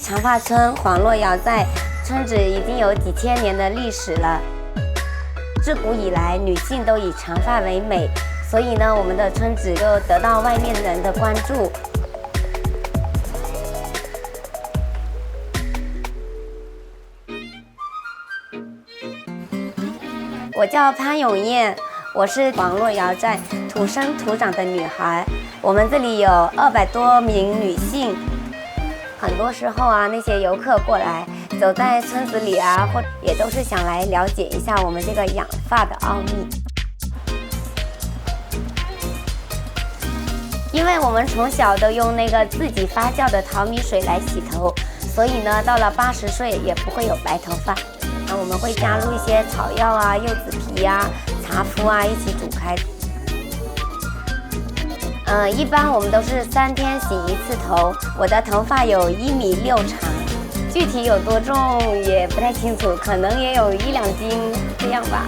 长发村黄洛瑶寨村子已经有几千年的历史了。自古以来，女性都以长发为美，所以呢，我们的村子就得到外面人的关注。我叫潘永燕，我是黄洛瑶寨土生土长的女孩。我们这里有200多名女性。很多时候啊，那些游客过来，走在村子里啊，或也都是想来了解一下我们这个养发的奥秘。因为我们从小都用那个自己发酵的淘米水来洗头，所以呢，到了80岁也不会有白头发。那我们会加入一些草药啊、柚子皮啊、茶麸啊一起煮开。一般我们都是3天洗1次头。我的头发有1.6米长，具体有多重也不太清楚，可能也有1-2斤这样吧。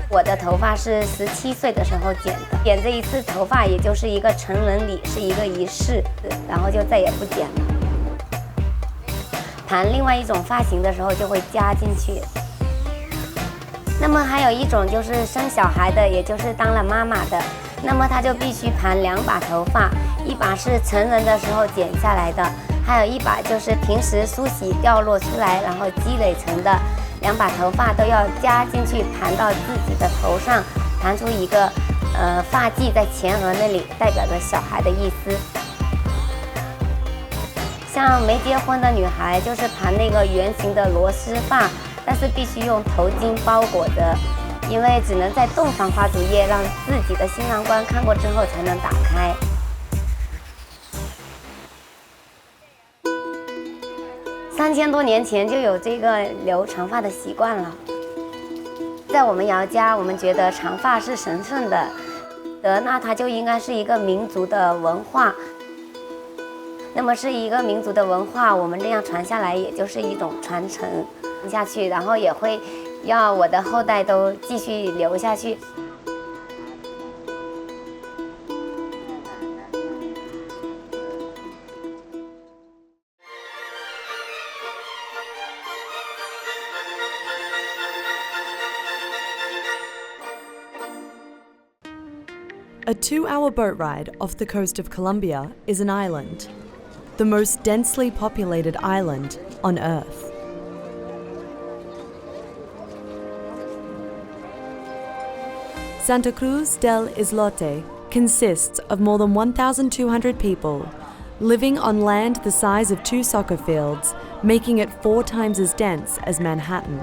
我的头发是17岁的时候剪的，剪这一次头发也就是一个成人礼，是一个仪式，然后就再也不剪了。盘另外一种发型的时候就会加进去。那么还有一种就是生小孩的，也就是当了妈妈的，那么他就必须盘2把头发，一把是成人的时候剪下来的，还有一把就是平时梳洗掉落出来然后积累成的，2把头发都要加进去盘到自己的头上，盘出一个发髻在前额那里，代表着小孩的意思。像没结婚的女孩就是盘那个圆形的螺丝发，但是必须用头巾包裹着，因为只能在洞房花烛夜让自己的新郎官看过之后才能打开。3000多年前就有这个留长发的习惯了。在我们姚家，我们觉得长发是神圣的，那它就应该是一个民族的文化。那么是一个民族的文化，我们这样传下来，也就是一种传承下去，然后也会要我的后代都继续留下去。A 2-hour boat ride off the coast of Colombia is an island, the most densely populated island on Earth. Santa Cruz del Islote consists of more than 1,200 people living on land the size of 2 soccer fields, making it 4 times as dense as Manhattan.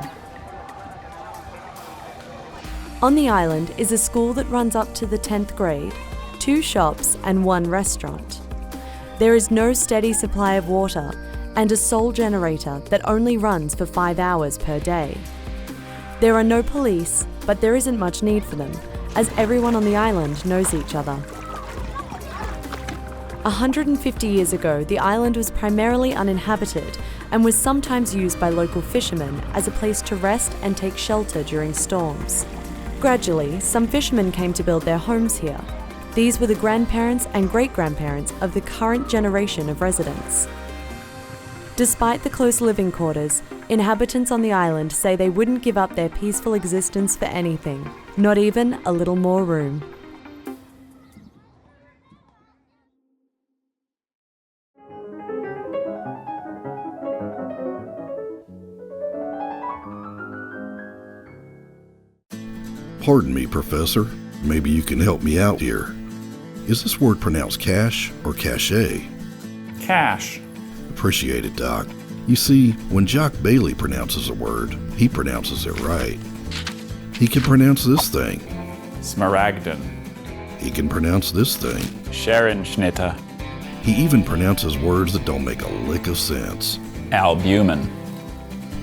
On the island is a school that runs up to the 10th grade, 2 shops and 1 restaurant. There is no steady supply of water and a sole generator that only runs for 5 hours per day. There are no police, but there isn't much need for them, as everyone on the island knows each other. 150 years ago, the island was primarily uninhabited and was sometimes used by local fishermen as a place to rest and take shelter during storms. Gradually, some fishermen came to build their homes here. These were the grandparents and great-grandparents of the current generation of residents. Despite the close living quarters, inhabitants on the island say they wouldn't give up their peaceful existence for anything, not even a little more room. Pardon me, Professor. Maybe you can help me out here. Is this word pronounced cash or cachet? Cash. Appreciate it, Doc. You see, when Jock Bailey pronounces a word, he pronounces it right. He can pronounce this thing. Smaragdin. He can pronounce this thing. Scherenschnitte. He even pronounces words that don't make a lick of sense. Albumin.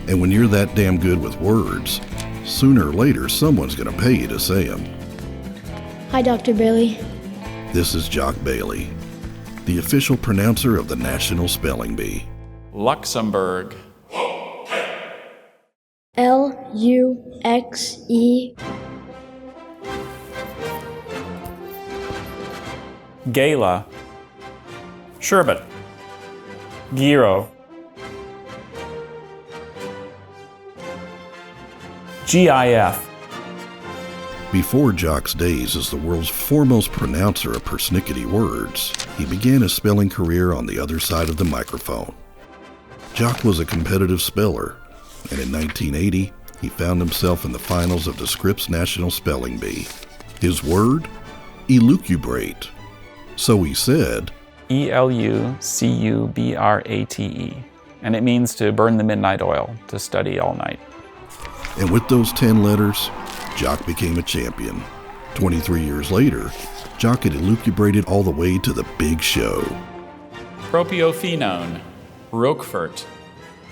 And when you're that damn good with words, sooner or later someone's gonna pay you to say them. Hi, Dr. Bailey. This is Jock Bailey, the official pronouncer of the National Spelling Bee. Luxembourg. Luxe. Gala. Sherbet. Gyro. GIF. Before Jock's days as the world's foremost pronouncer of persnickety words, he began his spelling career on the other side of the microphone. Jock was a competitive speller, and in 1980, he found himself in the finals of the Scripps National Spelling Bee. His word? Elucubrate. So he said, ELUCUBRATE, and it means to burn the midnight oil, to study all night. and with those 10 letters, Jock became a champion. 23 years later, Jock had elucubrated all the way to the big show. Propiophenone, Roquefort,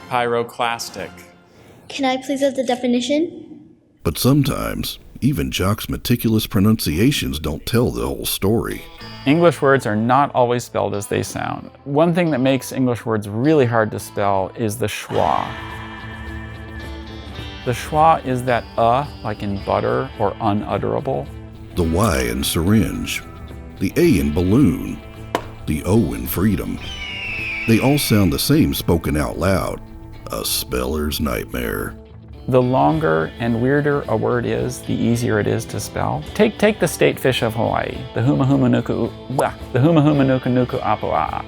pyroclastic. Can I please have the definition? But sometimes, even Jock's meticulous pronunciations don't tell the whole story. English words are not always spelled as they sound. One thing that makes English words really hard to spell is the schwa. The schwa is that like in butter or unutterable. The Y in syringe, the A in balloon, the O in freedom. They all sound the same spoken out loud. A speller's nightmare. The longer and weirder a word is, the easier it is to spell. Take the state fish of Hawaii, the humahumanuku nuku apua'a.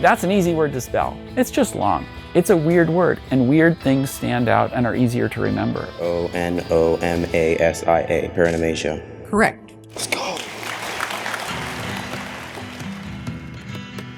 That's an easy word to spell. It's just long. It's a weird word, and weird things stand out and are easier to remember. ONOMASIA, paranomasia. Correct. Let's go.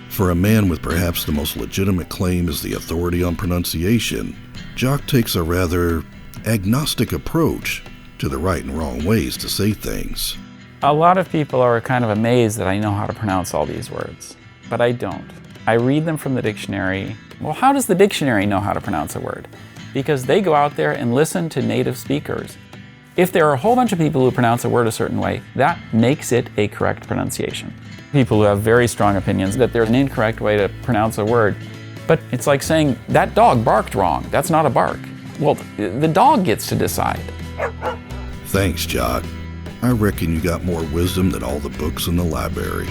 For a man with perhaps the most legitimate claim as the authority on pronunciation, Jock takes a rather agnostic approach to the right and wrong ways to say things. A lot of people are kind of amazed that I know how to pronounce all these words, but I don't. I read them from the dictionary. Well, how does the dictionary know how to pronounce a word? Because they go out there and listen to native speakers. If there are a whole bunch of people who pronounce a word a certain way, that makes it a correct pronunciation. People who have very strong opinions that there's an incorrect way to pronounce a word, but it's like saying, that dog barked wrong. That's not a bark. Well, the dog gets to decide. Thanks, Jock. I reckon you got more wisdom than all the books in the library.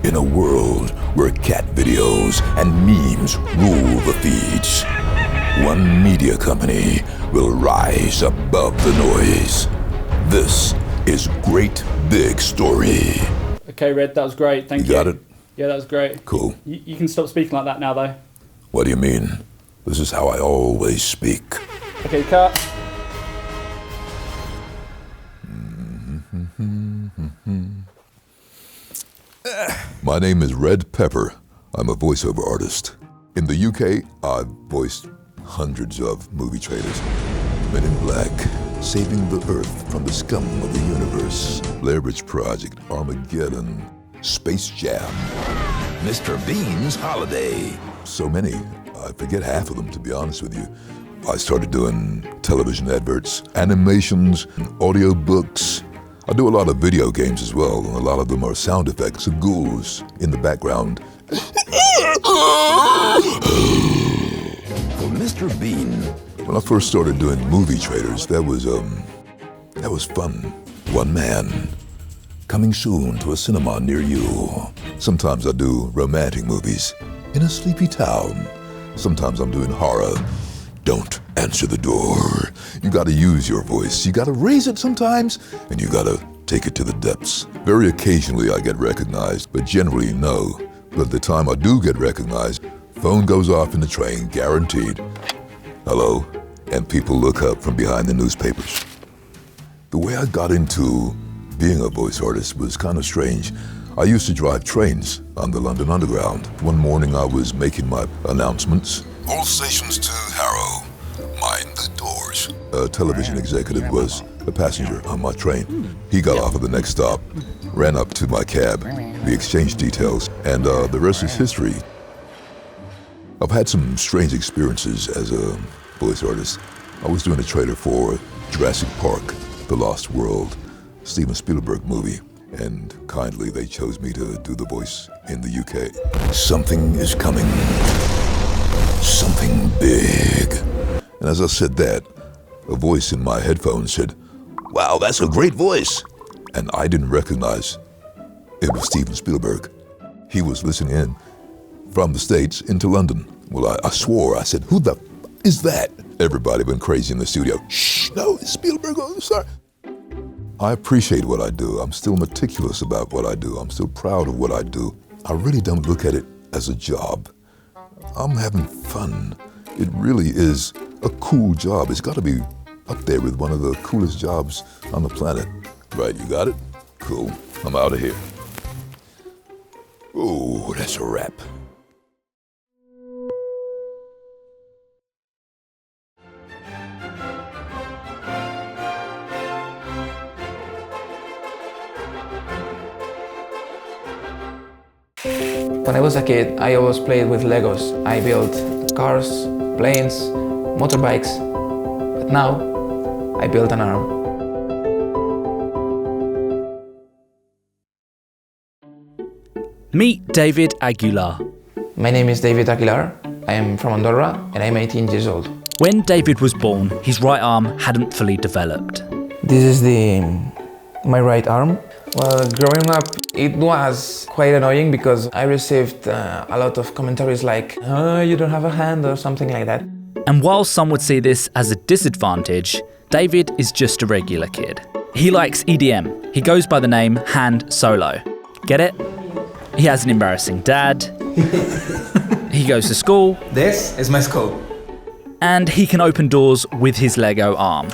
In a world where cat videos and memes rule the feeds, one media company will rise above the noise. This is Great Big Story. Okay, Red, that was great. Thank you. You got it? Yeah, that was great. Cool. You can stop speaking like that now, though. What do you mean? This is how I always speak. Okay, cut. My name is Red Pepper. I'm a voiceover artist. In the UK, I've voiced hundreds of movie trailers. Men in Black, Saving the Earth from the Scum of the Universe, Blair Witch Project, Armageddon, Space Jam, Mr.BEAN'S Holiday. So many, I forget half of them, to be honest with you. I started doing television adverts, animations, audiobooks. I do a lot of video games as well, and a lot of them are sound effects of ghouls in the background. For Mr. Bean. When I first started doing movie trailers, that was fun. One man, coming soon to a cinema near you. Sometimes I do romantic movies in a sleepy town. Sometimes I'm doing horror. Don't answer the door. You gotta use your voice. You gotta raise it sometimes, and you gotta take it to the depths. Very occasionally I get recognized, but generally no. But the time I do get recognized, phone goes off in the train, guaranteed. Hello, and people look up from behind the newspapers. The way I got into being a voice artist was kind of strange. I used to drive trains on the London Underground. One morning I was making my announcements. All stations to Harrow. Mind the doors. A television executive was a passenger on my train. He got off at the next stop, ran up to my cab. We exchanged details, and the rest is history. I've had some strange experiences as a voice artist. I was doing a trailer for Jurassic Park, The Lost World. Steven Spielberg movie, and kindly they chose me to do the voice in the UK. Something is coming. Something big. And as I said that, a voice in my headphones said, "Wow, that's a great voice." And I didn't recognize it was Steven Spielberg. He was listening in from the States into London. Well, I swore, I said, "Who the is that?" Everybody went crazy in the studio. "Shh, no, it's Spielberg, oh, sorry." I appreciate what I do. I'm still meticulous about what I do. I'm still proud of what I do. I really don't look at it as a job. I'm having fun. It really is a cool job. It's got to be up there with one of the coolest jobs on the planet. Right, you got it? Cool. I'm out of here. Ooh, that's a wrap. When I was a kid, I always played with Legos. I built cars, planes, motorbikes, but now I built an arm. Meet David Aguilar. My name is David Aguilar. I am from Andorra and I'm 18 years old. When David was born, his right arm hadn't fully developed. This is my right arm. Well, growing up, it was quite annoying because I received a lot of commentaries like, "Oh, you don't have a hand," or something like that. And while some would see this as a disadvantage, David is just a regular kid. He likes EDM. He goes by the name Hand Solo. Get it? He has an embarrassing dad. He goes to school. This is my school. And he can open doors with his Lego arm.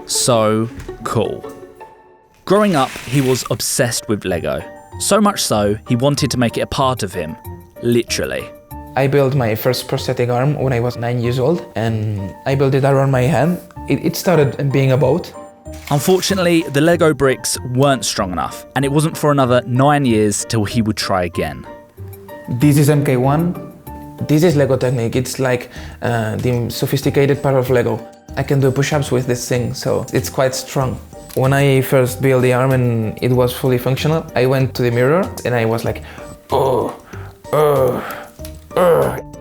So cool. Growing up, he was obsessed with Lego. So much so, he wanted to make it a part of him. Literally. I built my first prosthetic arm when I was 9 years old, and I built it around my hand. It started being a boat. Unfortunately, the Lego bricks weren't strong enough, and it wasn't for another 9 years till he would try again. This is MK1. This is Lego Technique. It's like the sophisticated part of Lego. I can do push-ups with this thing, so it's quite strong. When I first built the arm and it was fully functional, I went to the mirror and I was like,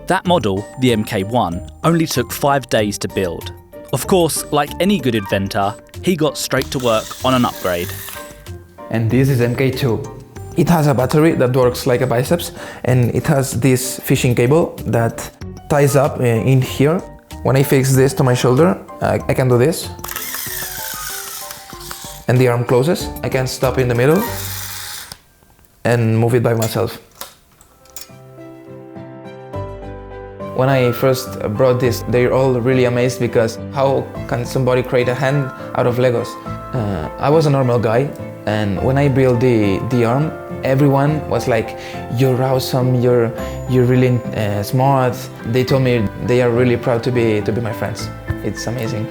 That model, the MK1, only took 5 days to build. Of course, like any good inventor, he got straight to work on an upgrade. And this is MK2. It has a battery that works like a biceps, and it has this fishing cable that ties up in here. When I fix this to my shoulder, I can do this. And the arm closes. I can stop in the middle and move it by myself. When I first brought this, they're all really amazed because how can somebody create a hand out of Legos? I was a normal guy, and when I built the arm, everyone was like, "You're awesome, you're really smart." They told me they are really proud to be my friends. It's amazing.